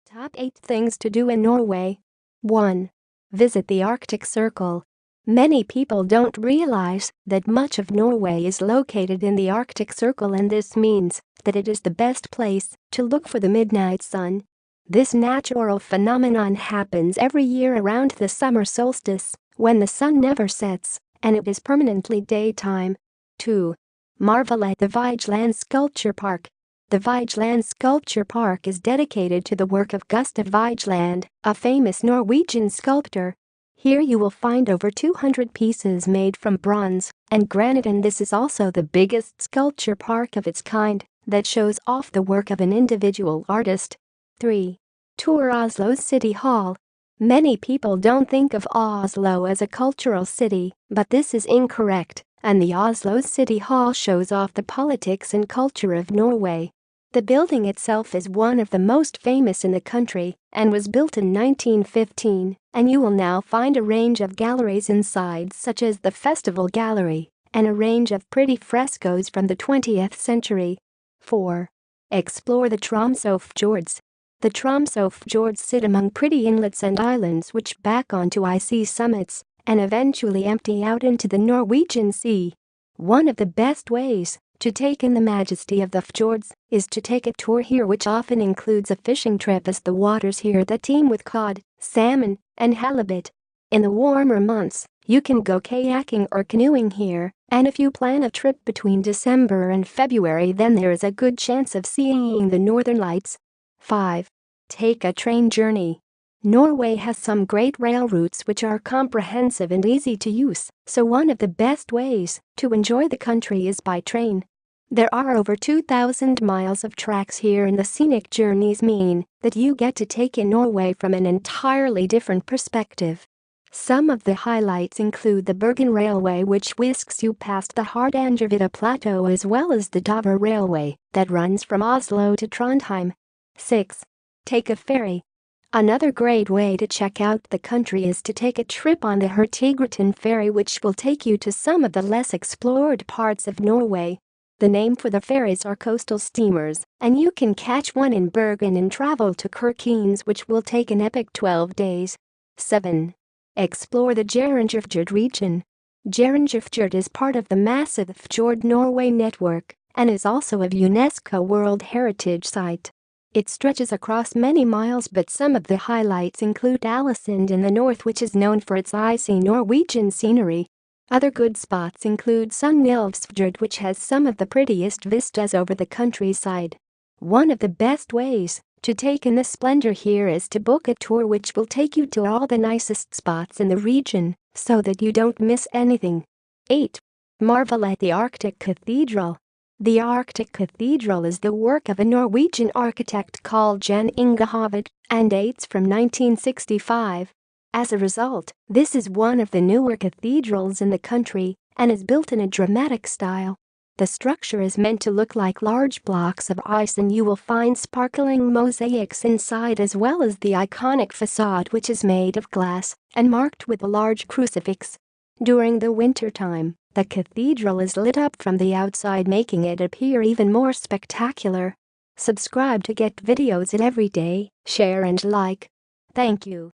Top 8 things to do in Norway. 1. Visit the Arctic Circle. Many people don't realize that much of Norway is located in the Arctic Circle, and this means that it is the best place to look for the midnight sun. This natural phenomenon happens every year around the summer solstice, when the sun never sets and it is permanently daytime. 2. Marvel at the VIGELAND Sculpture Park. The VIGELAND Sculpture Park is dedicated to the work of Gustav Vigeland, a famous Norwegian sculptor. Here you will find over 200 pieces made from bronze and granite, and this is also the biggest sculpture park of its kind that shows off the work of an individual artist. 3. Tour Oslo City Hall. Many people don't think of Oslo as a cultural city, but this is incorrect, and the Oslo City Hall shows off the politics and culture of Norway. The building itself is one of the most famous in the country and was built in 1915, and you will now find a range of galleries inside, such as the Festival Gallery and a range of pretty frescoes from the 20th century. 4. Explore the TROMSO fjords. The TROMSO fjords sit among pretty inlets and islands which back onto icy summits and eventually empty out into the Norwegian Sea. One of the best ways to take in the majesty of the fjords is to take a tour here, which often includes a fishing trip, as the waters here that teem with cod, salmon, and halibut. In the warmer months, you can go kayaking or canoeing here, and if you plan a trip between December and February, then there is a good chance of seeing the northern lights. 5. Take a train journey. Norway has some great rail routes which are comprehensive and easy to use, so one of the best ways to enjoy the country is by train. There are over 2,000 miles of tracks here, and the scenic journeys mean that you get to take in Norway from an entirely different perspective. Some of the highlights include the Bergen Railway, which whisks you past the Hardangervidda Plateau, as well as the Dovre Railway that runs from Oslo to Trondheim. 6. Take a ferry. Another great way to check out the country is to take a trip on the Hurtigruten ferry, which will take you to some of the less explored parts of Norway. The name for the ferries are coastal steamers, and you can catch one in Bergen and travel to Kirkenes, which will take an epic 12 days. 7. Explore the GEIRANGERFJORD region. GEIRANGERFJORD is part of the massive Fjord Norway network and is also a UNESCO World Heritage Site. It stretches across many miles, but some of the highlights include Alisund in the north, which is known for its icy Norwegian scenery. Other good spots include Sunnmørsfjord, which has some of the prettiest vistas over the countryside. One of the best ways to take in the splendor here is to book a tour which will take you to all the nicest spots in the region so that you don't miss anything. 8. Marvel at the Arctic Cathedral. The Arctic Cathedral is the work of a Norwegian architect called Jan Inge Hoved and dates from 1965. As a result, this is one of the newer cathedrals in the country and is built in a dramatic style. The structure is meant to look like large blocks of ice, and you will find sparkling mosaics inside, as well as the iconic facade, which is made of glass and marked with a large crucifix. During the wintertime, the cathedral is lit up from the outside, making it appear even more spectacular. Subscribe to get videos every day, share and like. Thank you.